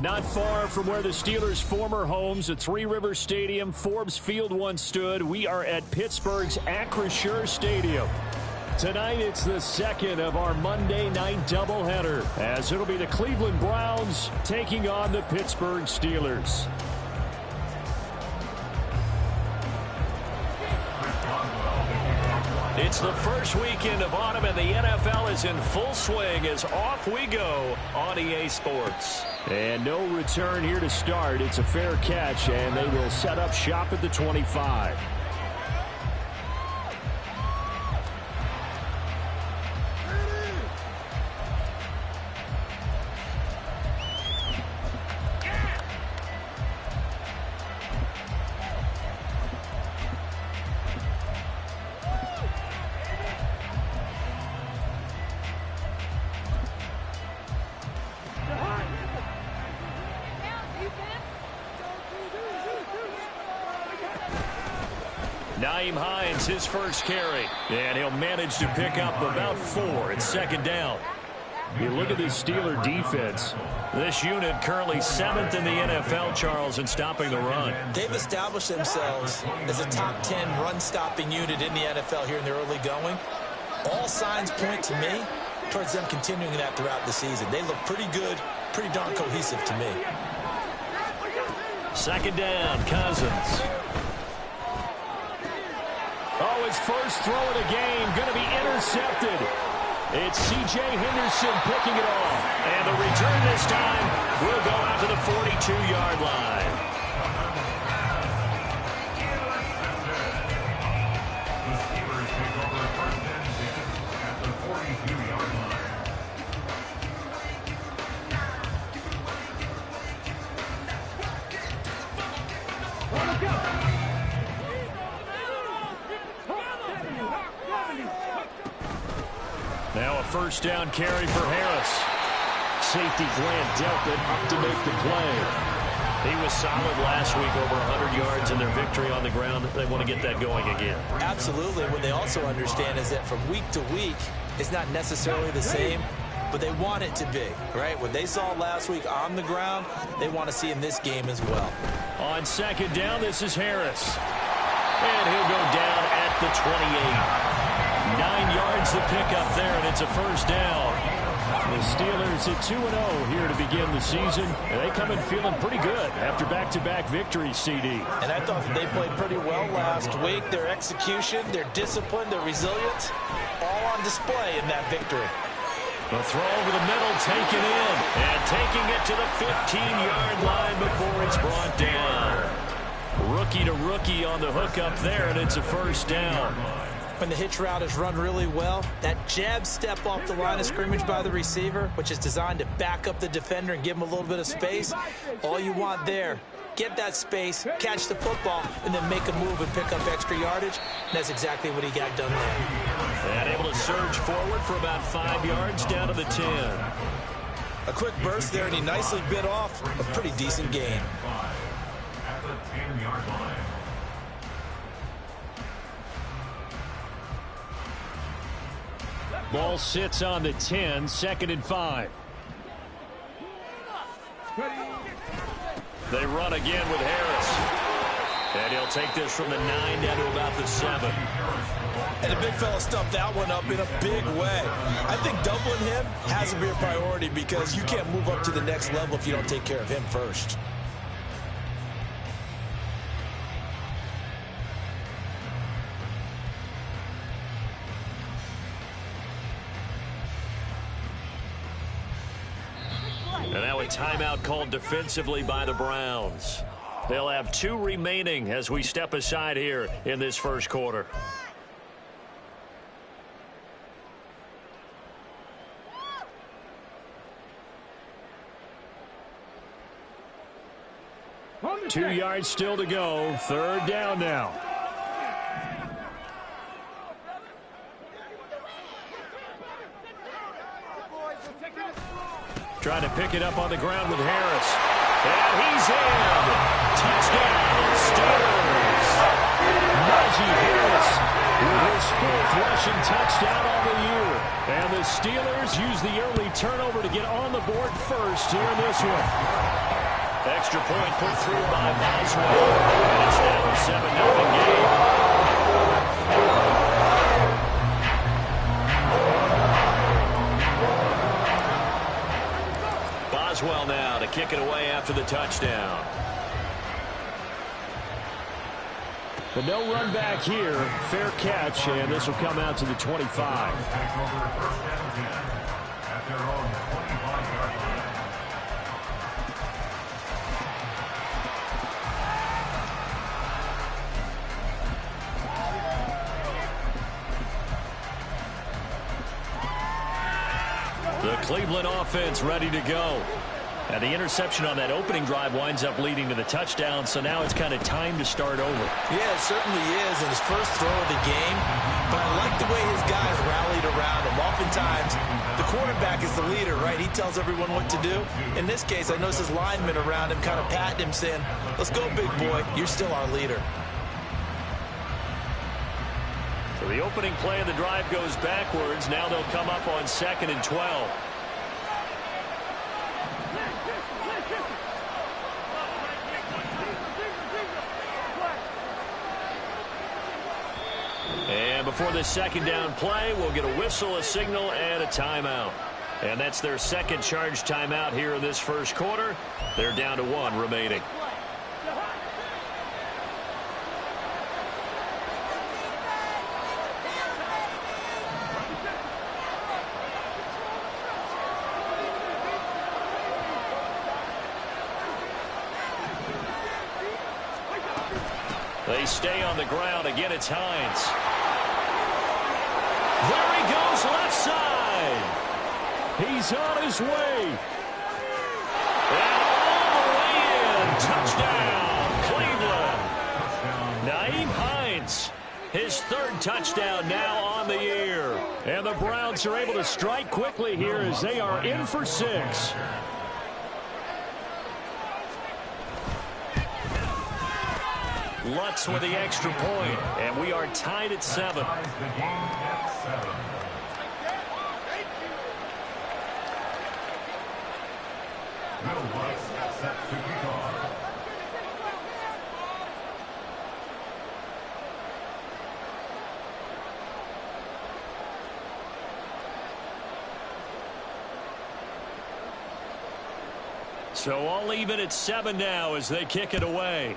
Not far from where the Steelers' former homes at Three Rivers Stadium, Forbes Field once stood, we are at Pittsburgh's Acrisure Stadium. Tonight, it's the second of our Monday night doubleheader, as it'll be the Cleveland Browns taking on the Pittsburgh Steelers. It's the first weekend of autumn, and the NFL is in full swing as off we go on EA Sports. And no return here to start. It's a fair catch, and they will set up shop at the 25. Nyheim Hines, his first carry, and he'll manage to pick up about 4 at second down. You look at this Steeler defense. This unit currently 7th in the NFL, Charles, in stopping the run. They've established themselves as a top 10 run-stopping unit in the NFL here in the early going. All signs point to me towards them continuing that throughout the season. They look pretty good, pretty darn cohesive to me. Second down, Cousins. Oh, his first throw of the game going to be intercepted. It's C.J. Henderson picking it off. And the return this time will go out to the 42-yard line. The Steelers take over first and 6 at the 42-yard line. Now a first down carry for Harris. Safety Grant Delpit up to make the play. He was solid last week, over 100 yards in their victory on the ground. They want to get that going again. Absolutely. What they also understand is that from week to week, it's not necessarily the same, but they want it to be, right? What they saw last week on the ground, they want to see in this game as well. On second down, this is Harris. And he'll go down at the 28. 9 yards to pick up there, and it's a first down. The Steelers at 2-0 here to begin the season. And they come in feeling pretty good after back-to-back victories, CD. And I thought that they played pretty well last week. Their execution, their discipline, their resilience, all on display in that victory. The throw over the middle, taken in, and taking it to the 15-yard line before it's brought down. Rookie to rookie on the hook up there, and it's a first down. When the hitch route is run really well, that jab step off the line of scrimmage by the receiver, which is designed to back up the defender and give him a little bit of space, all you want there, get that space, catch the football, and then make a move and pick up extra yardage. And that's exactly what he got done there. And able to surge forward for about 5 yards down to the 10. A quick burst there, and he nicely bit off a pretty decent gain. At the 10-yard line. Ball sits on the 10, second and 5. They run again with Harris. And he'll take this from the 9 down to about the 7. And the big fella stuffed that one up in a big way. I think doubling him has to be a priority because you can't move up to the next level if you don't take care of him first. And now a timeout called defensively by the Browns. They'll have 2 remaining as we step aside here in this first quarter. Two yards still to go. Third down now. Trying to pick it up on the ground with Harris. And he's in. Touchdown, Steelers. Najee Harris with his 4th rushing touchdown on the year. And the Steelers use the early turnover to get on the board first here in this one. Extra point put through by Boswell. And it's now a 7-0 game. Boswell now to kick it away after the touchdown. But no run back here. Fair catch, and this will come out to the 25. The Cleveland offense ready to go. And the interception on that opening drive winds up leading to the touchdown, so now it's kind of time to start over. Yeah, it certainly is in his first throw of the game, but I like the way his guys rallied around him. Oftentimes, the quarterback is the leader, right? He tells everyone what to do. In this case, I noticed his linemen around him kind of patting him, saying, let's go, big boy, you're still our leader. So the opening play of the drive goes backwards. Now they'll come up on 2nd and 12. And before this second down play, we'll get a whistle, a signal, and a timeout. And that's their second charge timeout here in this first quarter. They're down to 1 remaining. They stay on the ground. Again, it's Hines. There he goes, left side. He's on his way. And all the way in. Touchdown, Cleveland. Nyheim Hines, his 3rd touchdown now on the year. And the Browns are able to strike quickly here as they are in for 6. Lutz with the extra point, and we are tied at 7. So all even at 7 now as they kick it away.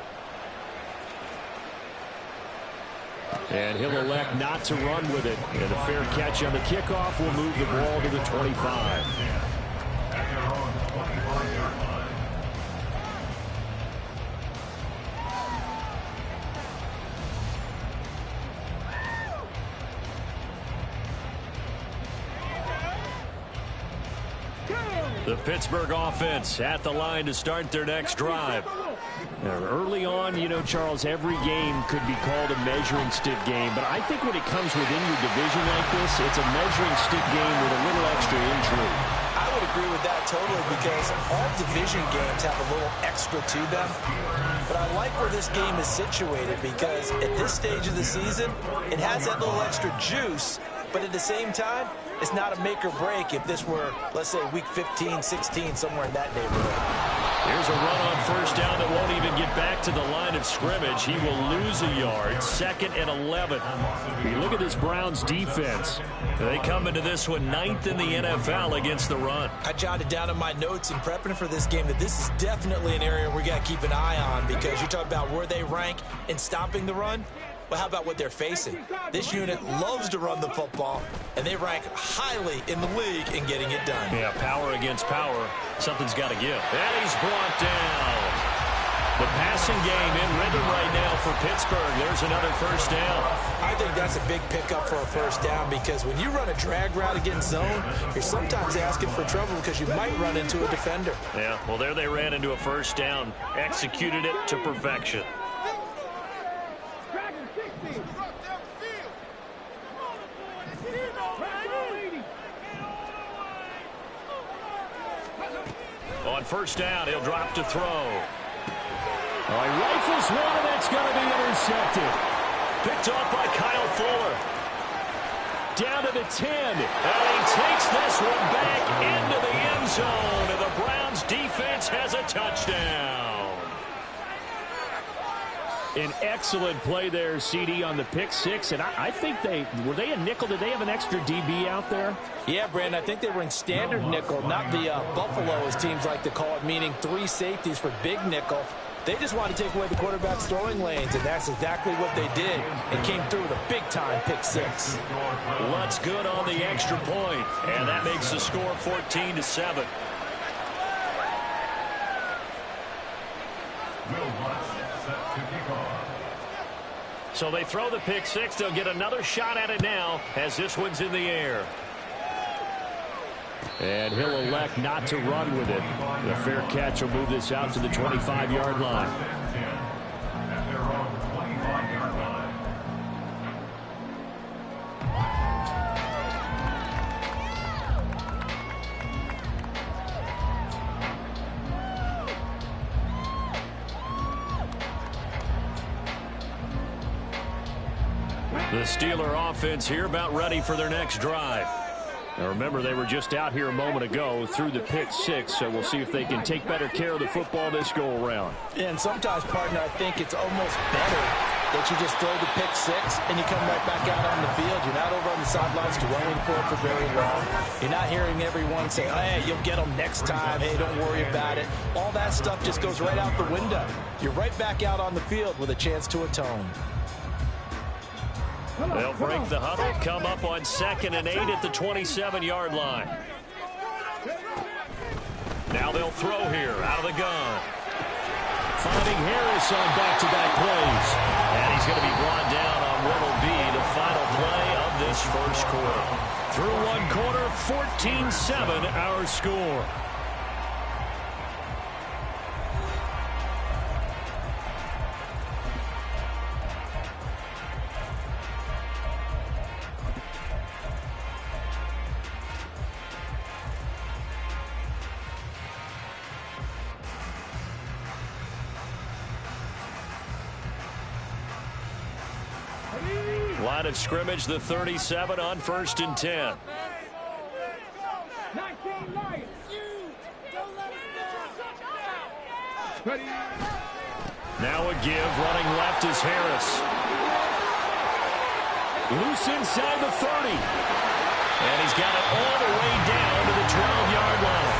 And he'll elect not to run with it. And a fair catch on the kickoff will move the ball to the 25. The Pittsburgh offense at the line to start their next drive. Now, early on, you know, Charles, every game could be called a measuring stick game. But I think when it comes within your division like this, it's a measuring stick game with a little extra intrigue. I would agree with that totally because all division games have a little extra to them. But I like where this game is situated because at this stage of the season, it has that little extra juice. But at the same time, it's not a make or break if this were, let's say, week 15, 16, somewhere in that neighborhood. Here's a run on first down that won't even get back to the line of scrimmage. He will lose a yard. 2nd and 11. You look at this Browns defense. They come into this one 9th in the NFL against the run. I jotted down in my notes in prepping for this game that this is definitely an area we got to keep an eye on because you talk about where they rank in stopping the run. Well, how about what they're facing? This unit loves to run the football, and they rank highly in the league in getting it done. Yeah, power against power. Something's got to give. And he's brought down. The passing game in rhythm right now for Pittsburgh. There's another first down. I think that's a big pickup for a first down because when you run a drag route against zone, you're sometimes asking for trouble because you might run into a defender. Yeah, well, there they ran into a first down. Executed it to perfection. On first down, he'll drop to throw. Oh, he rifles one, and it's going to be intercepted. Picked off by Kyle Fuller. Down to the 10. And he takes this one back into the end zone. And the Browns defense has a touchdown. An excellent play there, CD, on the pick six. And I think were they a nickel? Did they have an extra DB out there? Yeah, Brandon, I think they were in standard nickel, not the Buffalo, as teams like to call it, meaning 3 safeties for big nickel. They just wanted to take away the quarterback's throwing lanes, and that's exactly what they did. And came through with a big-time pick six. Lutz good on the extra point, and that makes the score 14-7. So they throw the pick six. They'll get another shot at it now as this one's in the air. And he'll elect not to run with it. The fair catch will move this out to the 25-yard line. At their own 25-yard line. The Steeler offense here about ready for their next drive. Now remember, they were just out here a moment ago through the pick six, so we'll see if they can take better care of the football this go-around. And sometimes, partner, I think it's almost better that you just throw the pick six and you come right back out on the field. You're not over on the sidelines dwelling for it for very long. You're not hearing everyone say, hey, you'll get them next time. Hey, don't worry about it. All that stuff just goes right out the window. You're right back out on the field with a chance to atone. They'll break the huddle, come up on 2nd and 8 at the 27-yard line. Now they'll throw here out of the gun. Finding Harris on back-to-back plays. And he's going to be brought down on what will be the final play of this first quarter. Through one quarter, 14-7 our score. Line of scrimmage, the 37 on 1st and 10. Now a give, running left is Harris. Loose inside the 30. And he's got it all the way down to the 12-yard line.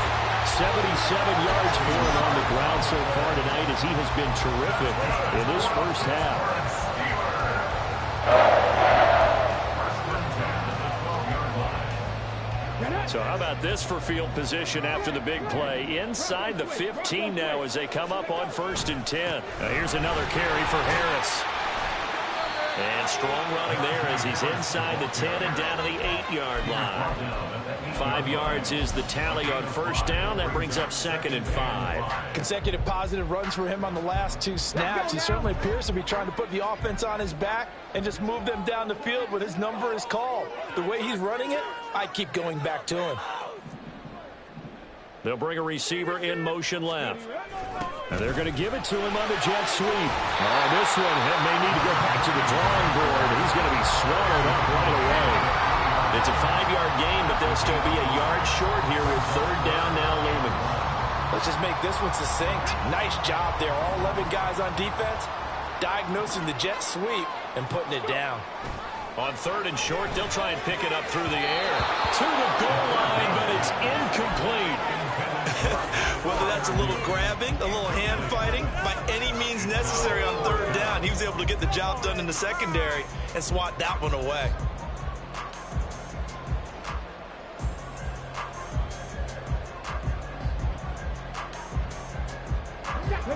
77 yards for him on the ground so far tonight, as he has been terrific in this first half. So how about this for field position after the big play? Inside the 15 now as they come up on 1st and 10. Now here's another carry for Harris. And strong running there as he's inside the 10 and down to the 8-yard line. 5 yards is the tally on 1st down. That brings up 2nd and 5. Consecutive positive runs for him on the last 2 snaps. He certainly appears to be trying to put the offense on his back and just move them down the field when his number is called. The way he's running it, I keep going back to him. They'll bring a receiver in motion left. And they're going to give it to him on the jet sweep. This one may need to go back to the drawing board. He's going to be swallowed up right away. It's a 5-yard gain, but they'll still be a yard short here with 3rd down now looming. Let's just make this one succinct. Nice job there. All 11 guys on defense diagnosing the jet sweep and putting it down. On 3rd and short, they'll try and pick it up through the air. To the goal line, but it's incomplete. Whether that's a little grabbing, a little hand fighting, by any means necessary on 3rd down, he was able to get the job done in the secondary and swat that one away.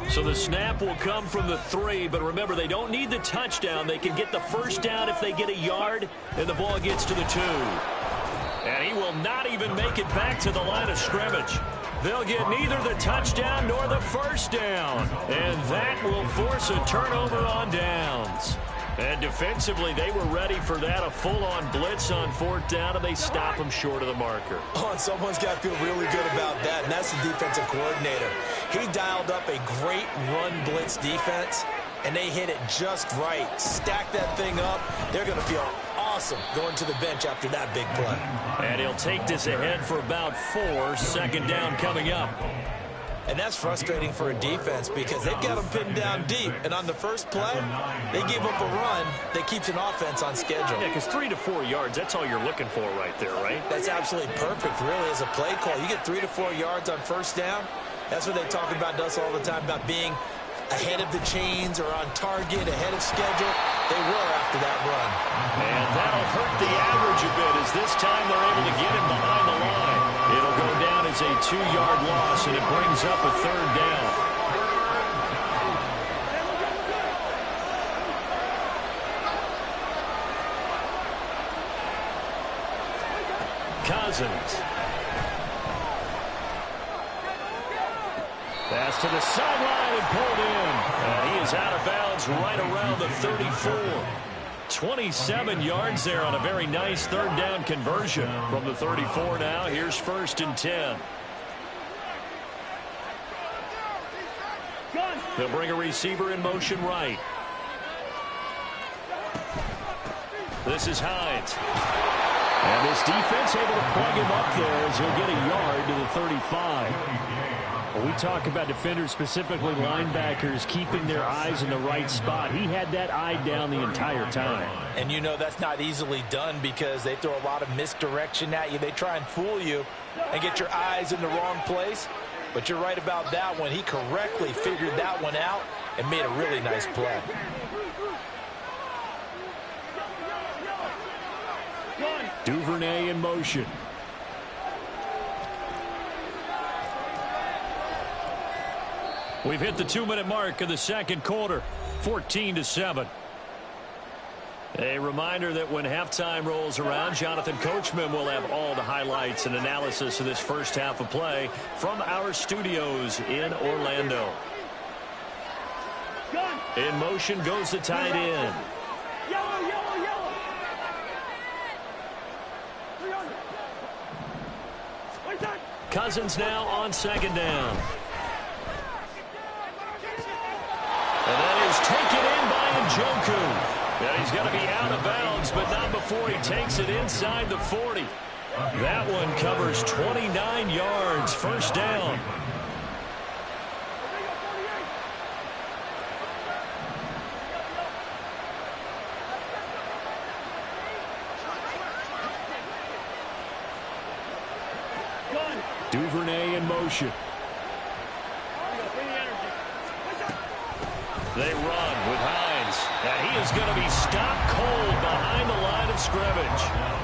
So the snap will come from the 3, but remember, they don't need the touchdown. They can get the 1st down if they get a yard, and the ball gets to the 2. And he will not even make it back to the line of scrimmage. They'll get neither the touchdown nor the 1st down. And that will force a turnover on downs. And defensively, they were ready for that, a full-on blitz on 4th down, and they stop him short of the marker. Oh, and someone's got to feel really good about that, and that's the defensive coordinator. He dialed up a great run blitz defense, and they hit it just right. Stack that thing up. They're going to feel awesome going to the bench after that big play. And he'll take this ahead for about 4. 2nd down coming up. And that's frustrating for a defense because they've got them pinned down deep. And on the first play, they give up a run that keeps an offense on schedule. Yeah, because 3 to 4 yards, that's all you're looking for right there, right? That's absolutely perfect, really, as a play call. You get 3 to 4 yards on first down. That's what they talk about us all the time, about being ahead of the chains or on target, ahead of schedule. They were after that run. And that'll hurt the average a bit as this time they're able to get him behind the line. It'll go down as a 2-yard loss, and it brings up a 3rd down. Cousins. Pass to the sideline and pulled in. And he is out of bounds right around the 34. 27 yards there on a very nice 3rd down conversion. From the 34 now, here's 1st and 10. They'll bring a receiver in motion right. This is Hines. And this defense able to plug him up there as he'll get a yard to the 35. We talk about defenders, specifically linebackers, keeping their eyes in the right spot. He had that eye down the entire time. And you know that's not easily done because they throw a lot of misdirection at you. They try and fool you and get your eyes in the wrong place. But you're right about that one. He correctly figured that one out and made a really nice play. Duvernay in motion. We've hit the 2-minute mark of the 2nd quarter, 14-7. A reminder that when halftime rolls around, Jonathan Coachman will have all the highlights and analysis of this first half of play from our studios in Orlando. In motion goes the tight end. Cousins now on 2nd down. And that is taken in by Njoku. Yeah, he's going to be out of bounds, but not before he takes it inside the 40. That one covers 29 yards, 1st down. Duvernay in motion. They run with Hines. And he is going to be stopped cold behind the line of scrimmage.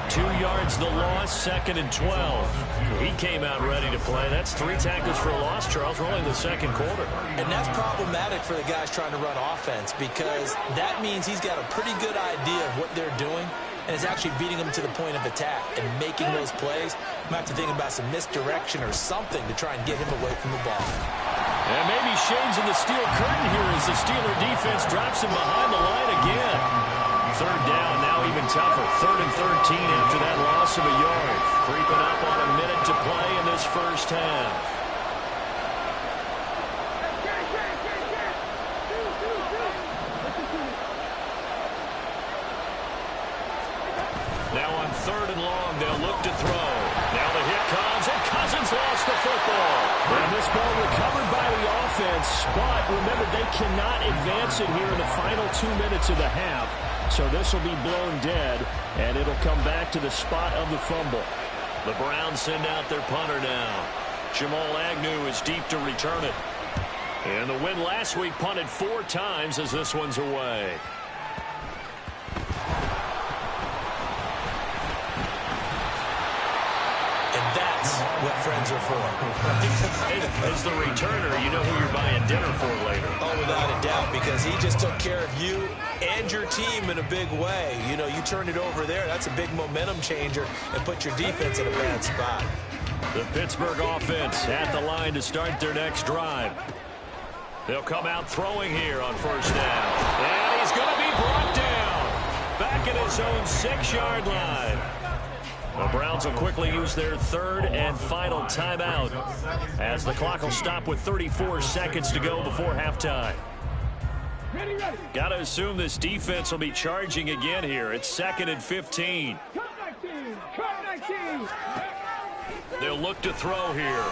2 yards the loss, 2nd and 12. He came out ready to play. That's 3 tackles for a loss, Charles, rolling the 2nd quarter. And that's problematic for the guys trying to run offense because that means he's got a pretty good idea of what they're doing and is actually beating them to the point of attack and making those plays. Might have to think about some misdirection or something to try and get him away from the ball. And maybe shades in the steel curtain here as the Steeler defense drops him behind the line again. 3rd down, now even tougher. 3rd and 13 after that loss of a yard. Creeping up on a minute to play in this first half. Now on 3rd and long, they'll look to throw. Now the hit comes, and Cousins lost the football. And this ball recovered by the offense, but remember, they cannot advance it here in the final 2 minutes of the half. So this will be blown dead, and it'll come back to the spot of the fumble. The Browns send out their punter now. Jamal Agnew is deep to return it. And the win last week punted 4 times as this one's away. What friends are for. As the returner, you know who you're buying dinner for later. Oh, without a doubt, because he just took care of you and your team in a big way. You know, you turned it over there. That's a big momentum changer and put your defense in a bad spot. The Pittsburgh offense at the line to start their next drive. They'll come out throwing here on 1st down. And he's going to be brought down. Back at his own 6-yard line. The Browns will quickly use their 3rd and final timeout as the clock will stop with 34 seconds to go before halftime. Got to assume this defense will be charging again here. It's 2nd and 15. They'll look to throw here.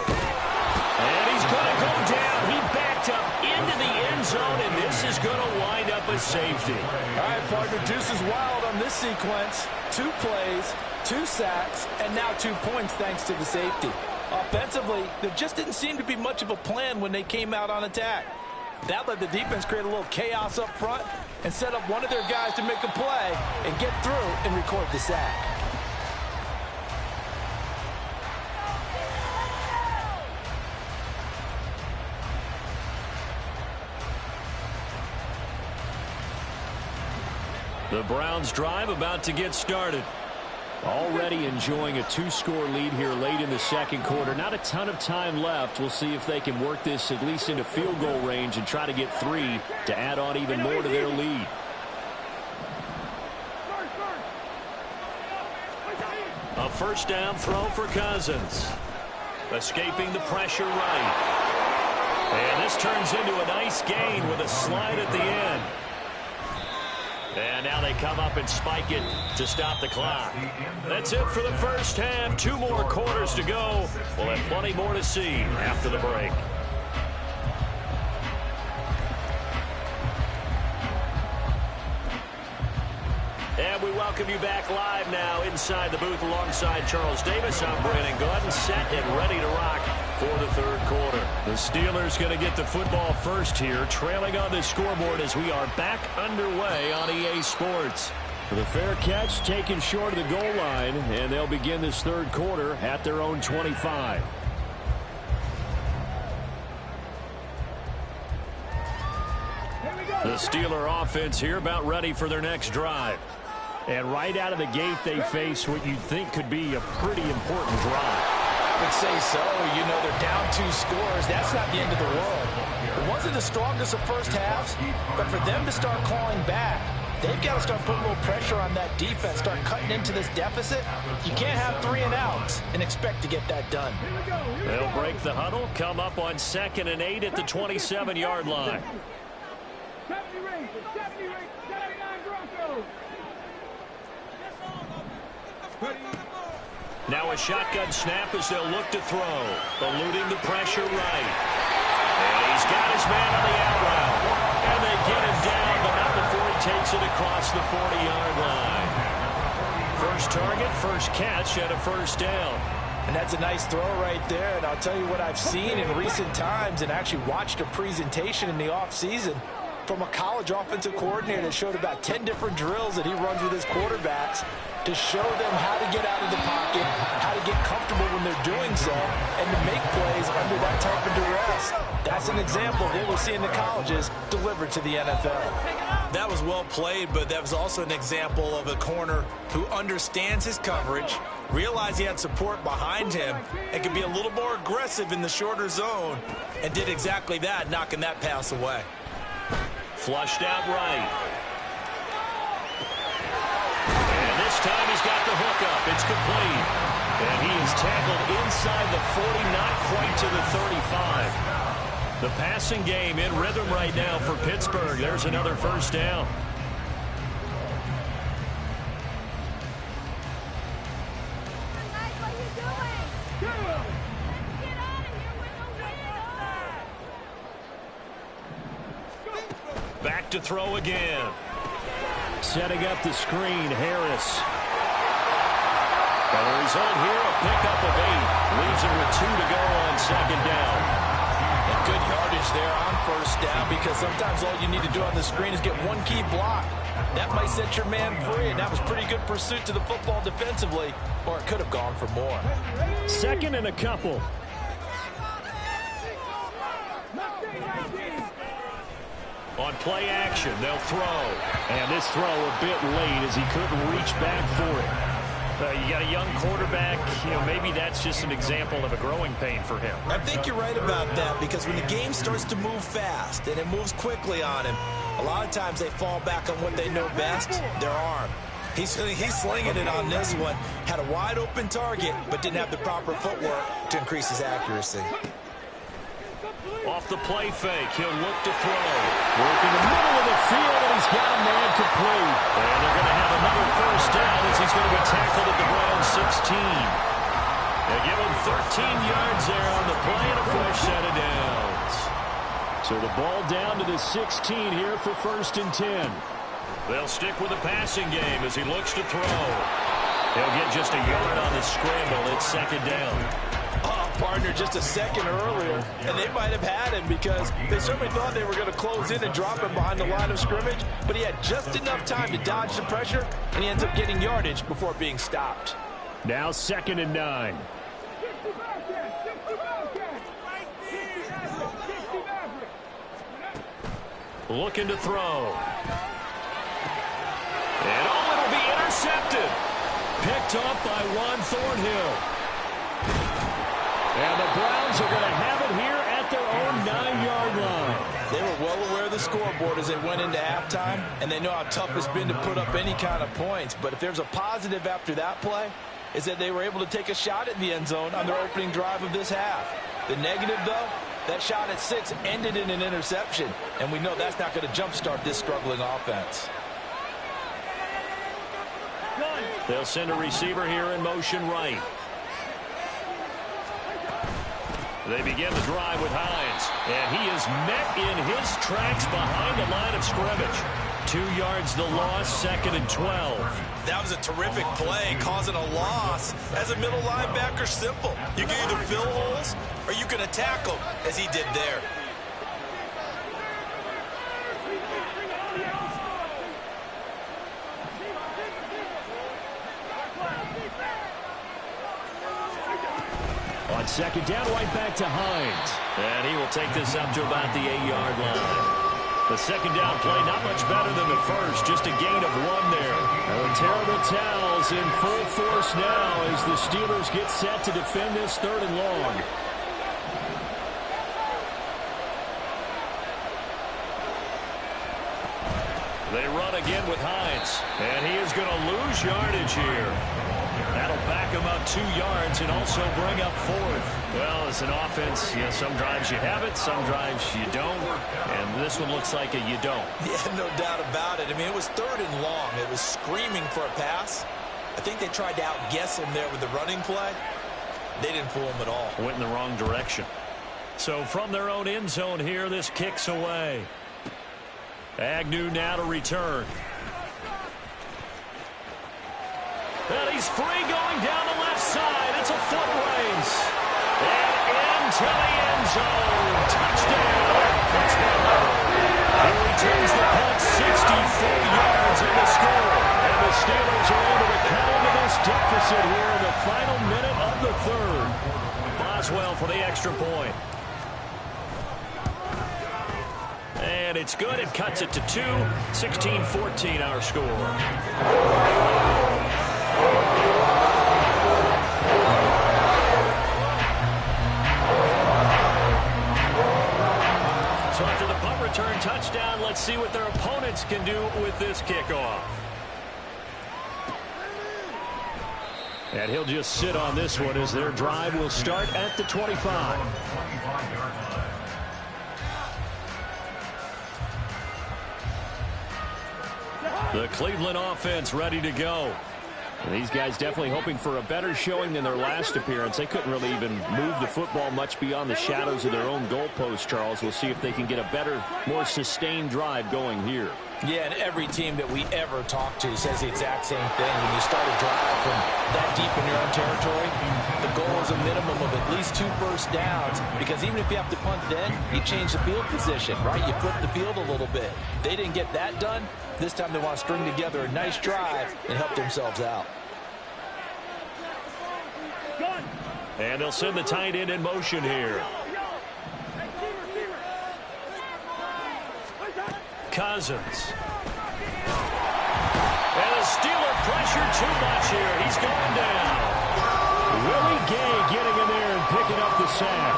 And he's going to go down. He backed up into the end zone, and this is going to wind up a safety. All right, partner, deuce is wild on this sequence. 2 plays, 2 sacks, and now 2 points thanks to the safety. Offensively, there just didn't seem to be much of a plan when they came out on attack. That let the defense create a little chaos up front and set up one of their guys to make a play and get through and record the sack. The Browns drive about to get started. Already enjoying a 2-score lead here late in the second quarter. Not a ton of time left. We'll see if they can work this at least into field goal range and try to get 3 to add on even more to their lead. A first down throw for Cousins. Escaping the pressure right. And this turns into a nice gain with a slide at the end. And now they come up and spike it to stop the clock. That's it for the first half. 2 more quarters to go. We'll have plenty more to see after the break. And we welcome you back live now inside the booth alongside Charles Davis. I'm Brandon Gordon, set and ready to rock for the third quarter. The Steelers going to get the football first here, trailing on the scoreboard as we are back underway on EA Sports. The fair catch taken short of the goal line, and they'll begin this third quarter at their own 25. The Steeler offense here about ready for their next drive. And right out of the gate, they face what you'd think could be a pretty important drive. I would say so. You know, they're down 2 scores. That's not the end of the world. It wasn't the strongest of first halves, but for them to start clawing back, they've got to start putting a little pressure on that defense, start cutting into this deficit. You can't have 3 and outs and expect to get that done. They'll break the huddle, come up on 2nd and 8 at the 27-yard line. Now a shotgun snap as they'll look to throw. Eluding the pressure right. And he's got his man on the out route. And they get him down, but not before he takes it across the 40-yard line. First target, first catch, and a first down. And that's a nice throw right there. And I'll tell you what I've seen in recent times and actually watched a presentation in the offseason from a college offensive coordinator that showed about 10 different drills that he runs with his quarterbacks to show them how to get out of the pocket, how to get comfortable when they're doing so, and to make plays under that type of duress. That's an example of what we see in the colleges delivered to the NFL. That was well played, but that was also an example of a corner who understands his coverage, realized he had support behind him, and could be a little more aggressive in the shorter zone, and did exactly that, knocking that pass away. Flushed out right. And this time he's got the hook up. It's complete. And he is tackled inside the 40, not quite to the 35. The passing game in rhythm right now for Pittsburgh. There's another first down. Back to throw again. Setting up the screen, Harris. And the result here, a pickup of 8. Leaves him with 2 to go on 2nd down. And good yardage there on first down, because sometimes all you need to do on the screen is get one key block. That might set your man free, and that was pretty good pursuit to the football defensively, or it could have gone for more. 2nd and a couple. On play action, they'll throw. And this throw a bit late as he couldn't reach back for it. You got a young quarterback, maybe that's just an example of a growing pain for him. I think you're right about that, because when the game starts to move fast and it moves quickly on him, a lot of times they fall back on what they know best, their arm. He's slinging it on this one. Had a wide open target, but didn't have the proper footwork to increase his accuracy. Off the play fake, he'll look to throw. Work in the middle of the field, and he's got a man complete. And they're going to have another first down as he's going to be tackled at the Browns 16. They give him 13 yards there on the play and a fresh set of downs. So the ball down to the 16 here for 1st and 10. They'll stick with the passing game as he looks to throw. He'll get just a yard on the scramble. It's 2nd down. Partner just a second earlier, and they might have had him because they certainly thought they were going to close in and drop him behind the line of scrimmage, but he had just enough time to dodge the pressure, and he ends up getting yardage before being stopped. Now 2nd and 9. Looking to throw. And it'll be intercepted. Picked up by Juan Thornhill. And the Browns are going to have it here at their own 9-yard line. They were well aware of the scoreboard as they went into halftime, and they know how tough it's been to put up any kind of points. But if there's a positive after that play, is that they were able to take a shot at the end zone on their opening drive of this half. The negative, though, that shot at 6 ended in an interception, and we know that's not going to jumpstart this struggling offense. They'll send a receiver here in motion right. They begin the drive with Hines, and he is met in his tracks behind the line of scrimmage. 2 yards the loss, 2nd and 12. That was a terrific play, causing a loss. As a middle linebacker, simple. You can either fill holes or you can attack them, as he did there. On 2nd down, right back to Hines. And he will take this up to about the 8-yard line. The 2nd down play, not much better than the first, just a gain of 1 there. And the terrible towels in full force now as the Steelers get set to defend this 3rd and long. They run again with Hines, and he is going to lose yardage here. That'll back him up 2 yards and also bring up 4th. Well, as an offense, some drives you have it, some drives you don't. And this one looks like a you don't. Yeah, no doubt about it. I mean, it was 3rd and long. It was screaming for a pass. I think they tried to outguess him there with the running play. They didn't fool him at all. Went in the wrong direction. So from their own end zone here, this kicks away. Agnew now to return. And he's free going down the left side. It's a foot race. And into the end zone. Touchdown. He returns the punt 64 yards in the score. And the Steelers are able to cut into this deficit here in the final minute of the 3rd. Boswell for the extra point. And it's good. It cuts it to 2. 16-14 our score. So after the punt return touchdown, let's see what their opponents can do with this kickoff. And he'll just sit on this one as their drive will start at the 25. The Cleveland offense ready to go. And these guys definitely hoping for a better showing than their last appearance. They couldn't really even move the football much beyond the shadows of their own goalpost, Charles. We'll see if they can get a better, more sustained drive going here. Yeah, and every team that we ever talk to says the exact same thing. When you start a drive from that deep in your own territory, the goal is a minimum of at least 2 first downs, because even if you have to punt then, you change the field position, right? You flip the field a little bit. They didn't get that done. This time they want to string together a nice drive and help themselves out. And they'll send the tight end in motion here. Cousins. And the Steeler pressure too much here. He's going down. Willie Gay getting in there and picking up the sack.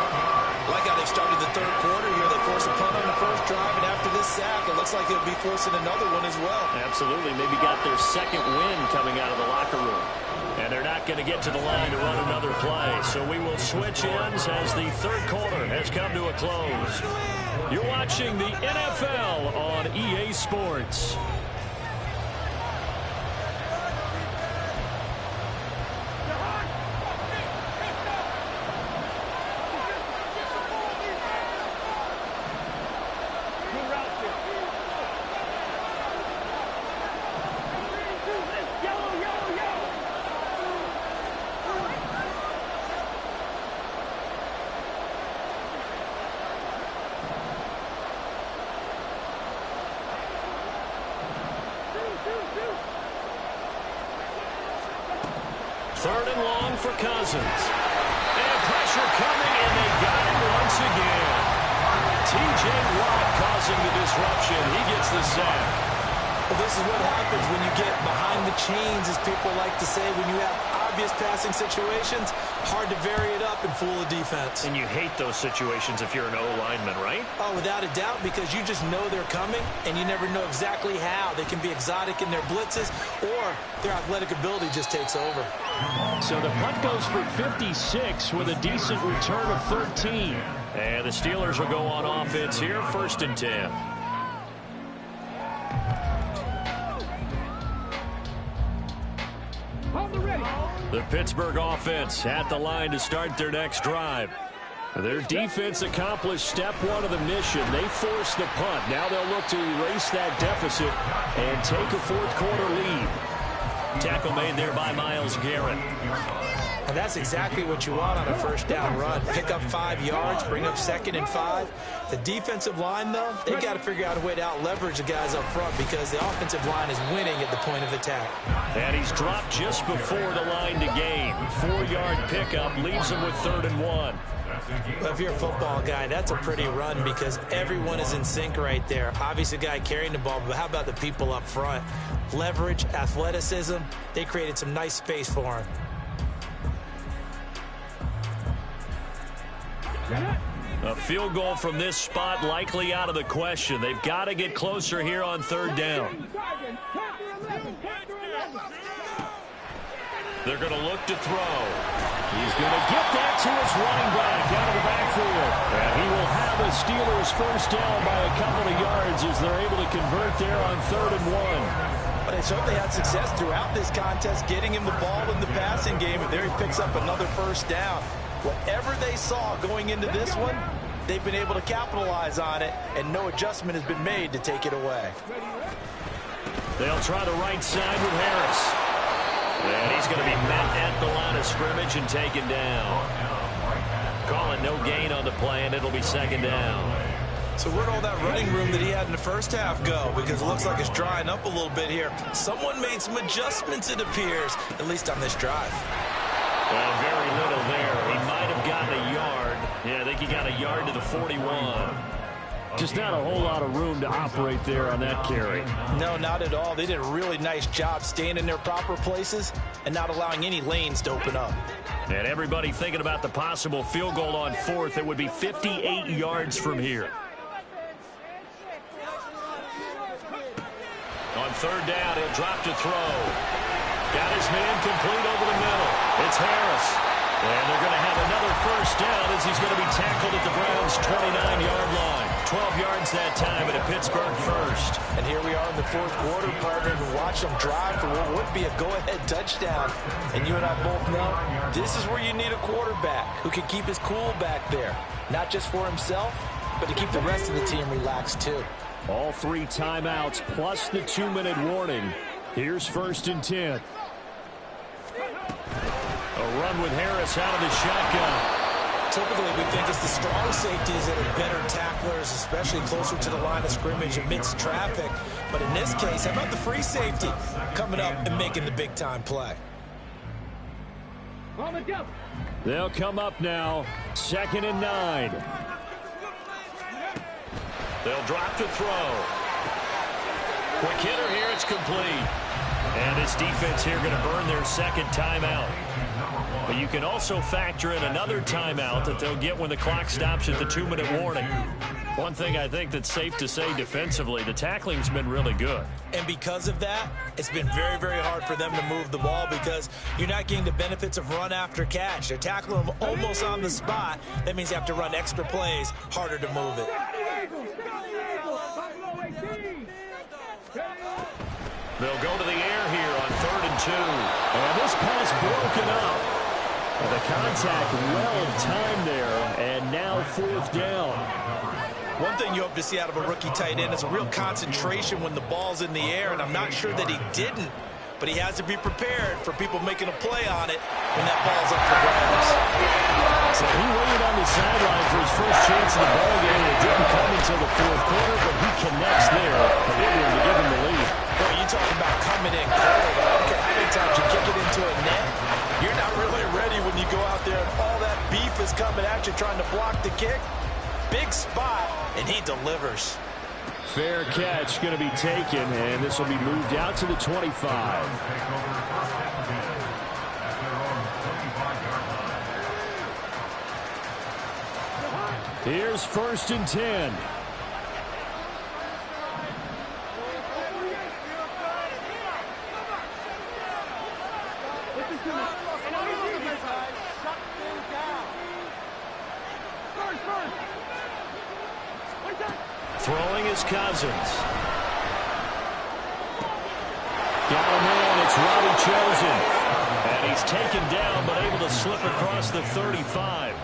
Like how they started the 3rd quarter here. They forced a punt on the first drive, and after this sack, it looks like they'll be forcing another one as well. Absolutely. Maybe got their 2nd win coming out of the locker room. And they're not going to get to the line to run another play. So we will switch ends as the 3rd quarter has come to a close. You're watching the NFL on EA Sports. 3rd and long for Cousins. And pressure coming, and they got him once again. T.J. Watt causing the disruption. He gets the sack. Well, this is what happens when you get behind the chains, as people like to say, when you have obvious passing situations. Hard to vary it up and fool the defense. And you hate those situations if you're an O-lineman, right? Oh, without a doubt, because you just know they're coming, and you never know exactly how. They can be exotic in their blitzes, or their athletic ability just takes over. So the punt goes for 56 with a decent return of 13. And the Steelers will go on offense here, 1st and 10. The Pittsburgh offense at the line to start their next drive. Their defense accomplished step 1 of the mission. They forced the punt. Now they'll look to erase that deficit and take a 4th quarter lead. Tackle made there by Myles Garrett. And that's exactly what you want on a 1st down run. Pick up 5 yards, bring up 2nd and 5. The defensive line, though, they've got to figure out a way to out-leverage the guys up front because the offensive line is winning at the point of attack. And he's dropped just before the line to gain. 4-yard pickup leaves him with 3rd and 1. Well, if you're a football guy, that's a pretty run because everyone is in sync right there. Obviously, the guy carrying the ball, but how about the people up front? Leverage, athleticism, they created some nice space for him. A field goal from this spot likely out of the question. They've got to get closer here on 3rd down. They're going to look to throw. He's going to get that to his running back out of the backfield. And he will have the Steelers 1st down by a couple of yards as they're able to convert there on 3rd and 1. But they certainly had success throughout this contest, getting him the ball in the passing game, and there he picks up another 1st down. Whatever they saw going into this one, they've been able to capitalize on it, and no adjustment has been made to take it away. They'll try the right side with Harris. And he's going to be met at the line of scrimmage and taken down. Calling no gain on the play, and it'll be 2nd down. So where'd all that running room that he had in the 1st half go? Because it looks like it's drying up a little bit here. Someone made some adjustments, it appears, at least on this drive. Well, very little there. He might have gotten a yard. Yeah, I think he got a yard to the 41. Just not a whole lot of room to operate there on that carry. No, not at all. They did a really nice job staying in their proper places and not allowing any lanes to open up. And everybody thinking about the possible field goal on 4th. It would be 58 yards from here. On 3rd down, he'll drop to throw. Got his man complete over the middle. It's Harris. And they're going to have another 1st down as he's going to be tackled at the Browns' 29-yard line. 12 yards that time at a Pittsburgh 1st. And here we are in the 4th quarter, partner, to watch them drive for what would be a go-ahead touchdown. And you and I both know this is where you need a quarterback who can keep his cool back there. Not just for himself, but to keep the rest of the team relaxed too. All 3 timeouts plus the 2-minute warning. Here's 1st and 10. A run with Harris out of the shotgun. Typically, we think it's the strong safeties that are better tacklers, especially closer to the line of scrimmage amidst traffic. But in this case, how about the free safety coming up and making the big-time play? They'll come up now, 2nd and 9. They'll drop to throw. Quick hitter here, it's complete. And this defense here going to burn their 2nd timeout. But you can also factor in another timeout that they'll get when the clock stops at the 2-minute warning. One thing I think that's safe to say defensively, the tackling's been really good. And because of that, it's been very, very hard for them to move the ball because you're not getting the benefits of run after catch. They're tackling them almost on the spot. That means you have to run extra plays, harder to move it. They'll go to the air here on 3rd and 2. And this pass broken up. The contact well timed there, and now 4th down. One thing you hope to see out of a rookie tight end is a real concentration when the ball's in the air, and I'm not sure that he didn't, but he has to be prepared for people making a play on it when that ball's up for grabs. So he waited on the sideline for his first chance in the ball game. It didn't come until the 4th quarter, but he connects there. A big one to give him the lead. Boy, you talking about coming in cold. I don't care how many times you kick it into a net, you're not kick. Big spot, and he delivers. Fair catch going to be taken, and this will be moved out to the 25. Here's 1st and 10. Throwing is Cousins. Got him in. It's Robbie Chosen. And he's taken down, but able to slip across the 35.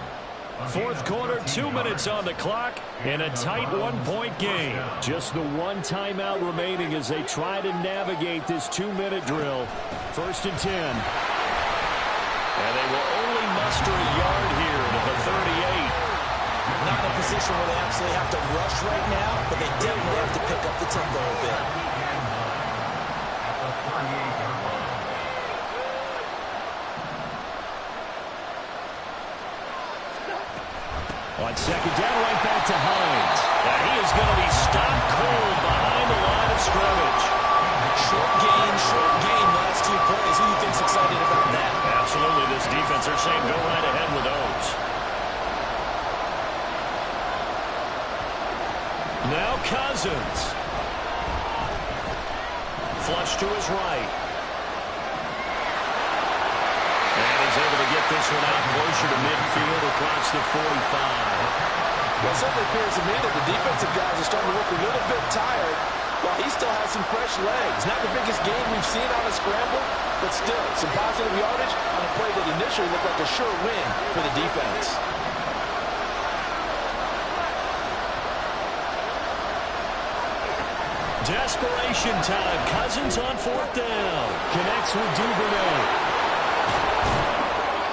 4th quarter, 2 minutes on the clock, and a tight 1-point game. Just the one timeout remaining as they try to navigate this 2-minute drill. 1st and 10. And they will only muster a yard here to the 38. Not in a position where they absolutely have to rush right now, but they definitely have to pick up the tempo a bit. On 2nd down, right back to Hines. And he is going to be stopped cold behind the line of scrimmage. Short gain, last 2 plays. Who do you think's excited about that? Absolutely, this defense, they're saying go right ahead with those. Now Cousins. Flush to his right. And he's able to get this one out closer to midfield across the 45. Well, it certainly appears to me that the defensive guys are starting to look a little bit tired while he still has some fresh legs. Not the biggest gain we've seen on a scramble, but still some positive yardage on a play that initially looked like a sure win for the defense. Desperation time. Cousins on 4th down. Connects with Duvernay.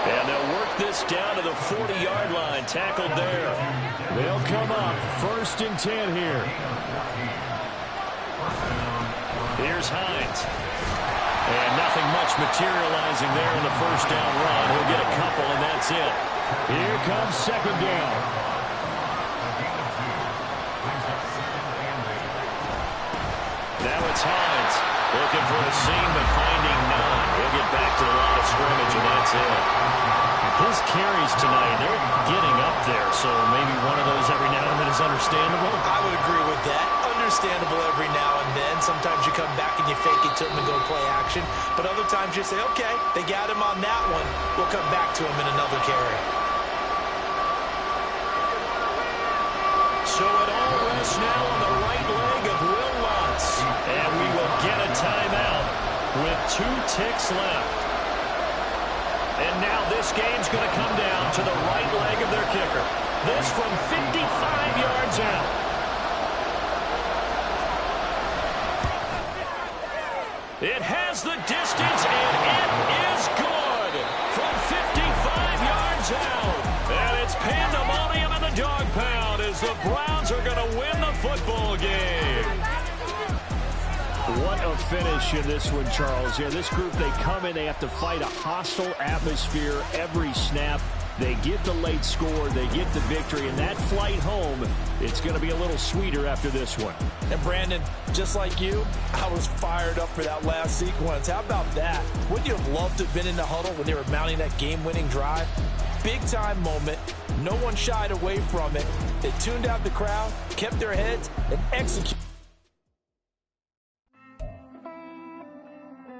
And they'll work this down to the 40-yard line. Tackled there. They'll come up. 1st and 10 here. Here's Hines. And nothing much materializing there in the 1st down run. He'll get a couple, and that's it. Here comes 2nd down. Now it's Hines looking for a seam, but finding none. He'll get back to the line of scrimmage, and that's it. His carries tonight, they're getting up there, so maybe one of those every now and then is understandable. I would agree with that. Understandable every now and then. Sometimes you come back and you fake it to him and go play action. But other times you say, okay, they got him on that one. We'll come back to him in another carry. So it all rests now on the right leg of Will Lutz. And we will get a timeout with 2 ticks left. And now this game's going to come down to the right leg of their kicker. This from 55 yards out. It has the distance, and it is good from 55 yards out. And it's pandemonium in the dog pound as the Browns are going to win the football game. What a finish in this one, Charles. Yeah, this group, they come in, they have to fight a hostile atmosphere every snap. They get the late score, they get the victory, and that flight home, it's going to be a little sweeter after this one. And Brandon, just like you, I was fired up for that last sequence. How about that? Wouldn't you have loved to have been in the huddle when they were mounting that game-winning drive? Big-time moment. No one shied away from it. They tuned out the crowd, kept their heads, and executed.